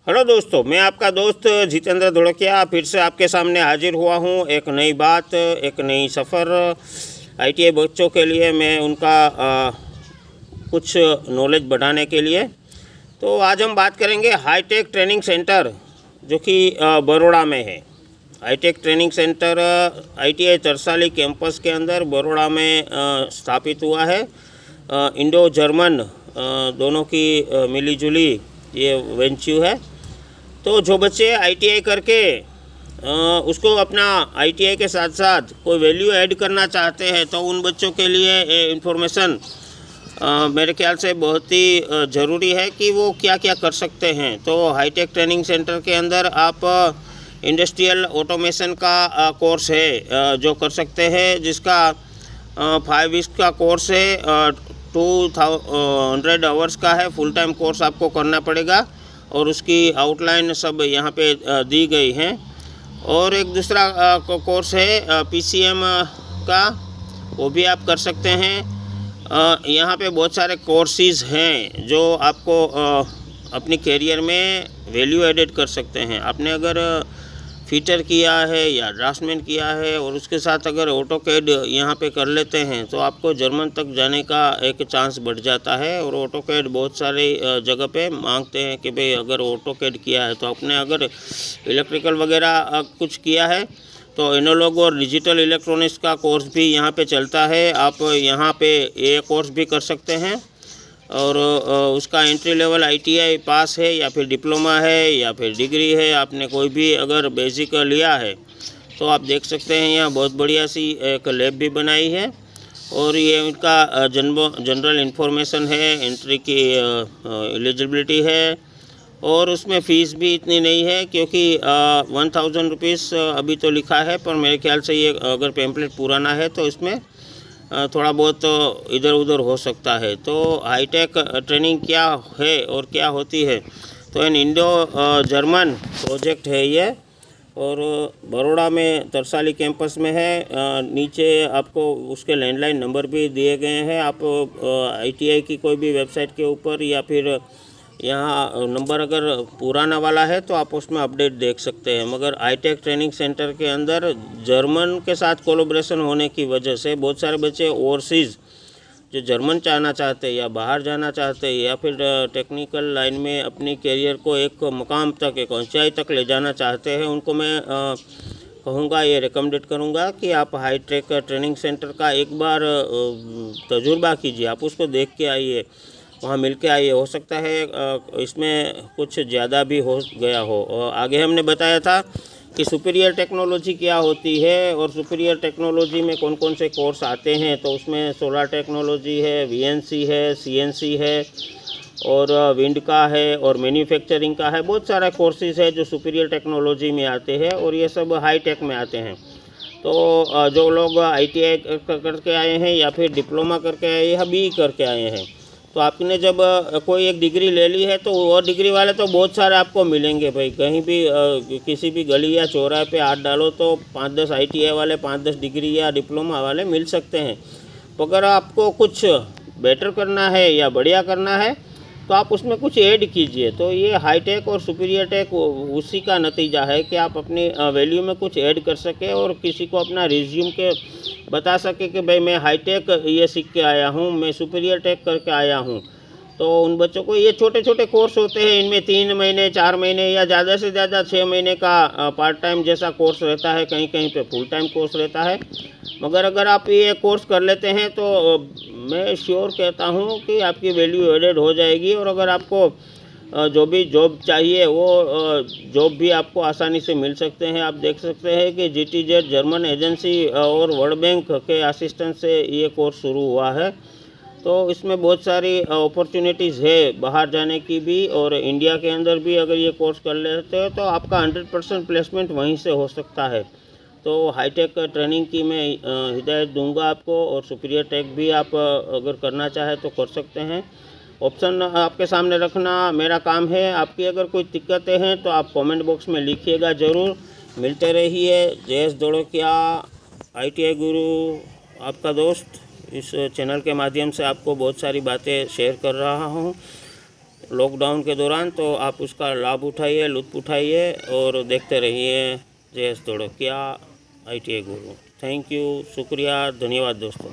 Hello दोस्तों, मैं आपका दोस्त जितेंद्र धोड़किया फिर से आपके सामने हाजिर हुआ हूँ। एक नई बात, एक नई सफ़र आईटीआई बच्चों के लिए, मैं उनका कुछ नॉलेज बढ़ाने के लिए। तो आज हम बात करेंगे हाईटेक ट्रेनिंग सेंटर जो कि बड़ौदा में है। Hi-tech training centre ITI Tarsali campus के अंदर बड़ौदा में स्थापित हुआ है। इंडो जर्मन दोनों की मिली जुली ये वेंचर है। तो जो बच्चे आईटीआई करके उसको अपना आईटीआई के साथ साथ कोई वैल्यू ऐड करना चाहते हैं, तो उन बच्चों के लिए इन्फॉर्मेशन मेरे ख्याल से बहुत ही ज़रूरी है कि वो क्या क्या कर सकते हैं। तो हाईटेक ट्रेनिंग सेंटर के अंदर आप इंडस्ट्रियल ऑटोमेशन का कोर्स है जो कर सकते हैं, जिसका 5 वीक्स का कोर्स है। 200 आवर्स का है, फुल टाइम कोर्स आपको करना पड़ेगा और उसकी आउटलाइन सब यहाँ पे दी गई हैं। और एक दूसरा कोर्स है पीसीएम का, वो भी आप कर सकते हैं। यहाँ पे बहुत सारे कोर्सेज़ हैं जो आपको अपनी कैरियर में वैल्यू एडेड कर सकते हैं। आपने अगर फीचर किया है या ड्राफ्टमैन किया है और उसके साथ अगर ऑटोकैड यहाँ पे कर लेते हैं, तो आपको जर्मन तक जाने का एक चांस बढ़ जाता है। और ऑटोकैड बहुत सारे जगह पे मांगते हैं कि भाई अगर ऑटोकैड किया है तो आपने अगर इलेक्ट्रिकल वगैरह कुछ किया है तो एनालॉग और डिजिटल इलेक्ट्रॉनिक्स का कोर्स भी यहाँ पे चलता है। आप यहाँ पे ये कोर्स भी कर सकते हैं और उसका एंट्री लेवल आईटीआई पास है या फिर डिप्लोमा है या फिर डिग्री है। आपने कोई भी अगर बेसिक लिया है तो आप देख सकते हैं यहाँ बहुत बढ़िया सी एक लैब भी बनाई है। और ये उनका जनरल इन्फॉर्मेशन है, एंट्री की एलिजिबिलिटी है। और उसमें फ़ीस भी इतनी नहीं है क्योंकि 1000 रुपीज़ अभी तो लिखा है, पर मेरे ख्याल से ये अगर पैम्पलेट पुराना है तो इसमें थोड़ा बहुत इधर उधर हो सकता है। तो हाईटेक ट्रेनिंग क्या है और क्या होती है, तो एन इंडो जर्मन प्रोजेक्ट है ये, और बड़ौदा में तरसाली कैंपस में है। नीचे आपको उसके लैंडलाइन नंबर भी दिए गए हैं। आप आईटीआई की कोई भी वेबसाइट के ऊपर या फिर यहाँ नंबर अगर पुराना वाला है तो आप उसमें अपडेट देख सकते हैं। मगर हाईटेक ट्रेनिंग सेंटर के अंदर जर्मन के साथ कोलैबोरेशन होने की वजह से बहुत सारे बच्चे ओवरसीज़ जो जर्मन जाना चाहते हैं या बाहर जाना चाहते हैं या फिर टेक्निकल लाइन में अपनी कैरियर को एक मुकाम तक, एक ऊंचाई तक ले जाना चाहते हैं, उनको मैं कहूँगा, ये रिकमेंडेड करूँगा कि आप हाईटेक ट्रेनिंग सेंटर का एक बार तजुर्बा कीजिए। आप उसको देख के आइए, वहाँ मिल के आइए। हो सकता है इसमें कुछ ज़्यादा भी हो गया हो। और आगे हमने बताया था कि सुपीरियर टेक्नोलॉजी क्या होती है और सुपीरियर टेक्नोलॉजी में कौन कौन से कोर्स आते हैं। तो उसमें सोलर टेक्नोलॉजी है, वीएनसी है, सीएनसी है और विंड का है और मैन्युफैक्चरिंग का है। बहुत सारा कोर्सेज़ है जो सुपीरियर टेक्नोलॉजी में आते हैं और ये सब हाई टेक में आते हैं। तो जो लोग आईटीआई करके आए हैं या फिर डिप्लोमा करके आए हैं या बी करके आए हैं, तो आपने जब कोई एक डिग्री ले ली है तो वो डिग्री वाले तो बहुत सारे आपको मिलेंगे भाई। कहीं भी किसी भी गली या चौराहे पे हाथ डालो तो 5-10 आईटीआई वाले, 5-10 डिग्री या डिप्लोमा वाले मिल सकते हैं। तो अगर आपको कुछ बेटर करना है या बढ़िया करना है तो आप उसमें कुछ ऐड कीजिए। तो ये हाईटेक और सुपीरियर टेक उसी का नतीजा है कि आप अपनी वैल्यू में कुछ ऐड कर सके और किसी को अपना रिज्यूम के बता सके कि भाई मैं हाईटेक ये सीख के आया हूँ, मैं सुपीरियर टेक करके आया हूँ। तो उन बच्चों को ये छोटे छोटे कोर्स होते हैं, इनमें 3 महीने, 4 महीने या ज़्यादा से ज़्यादा 6 महीने का पार्ट टाइम जैसा कोर्स रहता है, कहीं कहीं पे फुल टाइम कोर्स रहता है। मगर अगर आप ये कोर्स कर लेते हैं तो मैं श्योर कहता हूँ कि आपकी वैल्यू एडेड हो जाएगी। और अगर आपको जो भी जॉब चाहिए वो जॉब भी आपको आसानी से मिल सकते हैं। आप देख सकते हैं कि जीटीजेड जर्मन एजेंसी और वर्ल्ड बैंक के असिस्टेंस से ये कोर्स शुरू हुआ है। तो इसमें बहुत सारी अपॉर्चुनिटीज़ है बाहर जाने की भी, और इंडिया के अंदर भी अगर ये कोर्स कर लेते हो तो आपका 100% प्लेसमेंट वहीं से हो सकता है। तो हाईटेक ट्रेनिंग की मैं हिदायत दूंगा आपको, और सुपीरियर टेक भी आप अगर करना चाहे तो कर सकते हैं। ऑप्शन आपके सामने रखना मेरा काम है। आपकी अगर कोई दिक्कतें हैं तो आप कमेंट बॉक्स में लिखिएगा ज़रूर। मिलते रहिए। जयेश धोड़किया, आईटीआई गुरु, आपका दोस्त, इस चैनल के माध्यम से आपको बहुत सारी बातें शेयर कर रहा हूँ। लॉकडाउन के दौरान, तो आप उसका लाभ उठाइए, लुत्फ़ उठाइए और देखते रहिए Jayesh Dhodakiya ITI Guru. Thank you, शुक्रिया, धन्यवाद दोस्तों।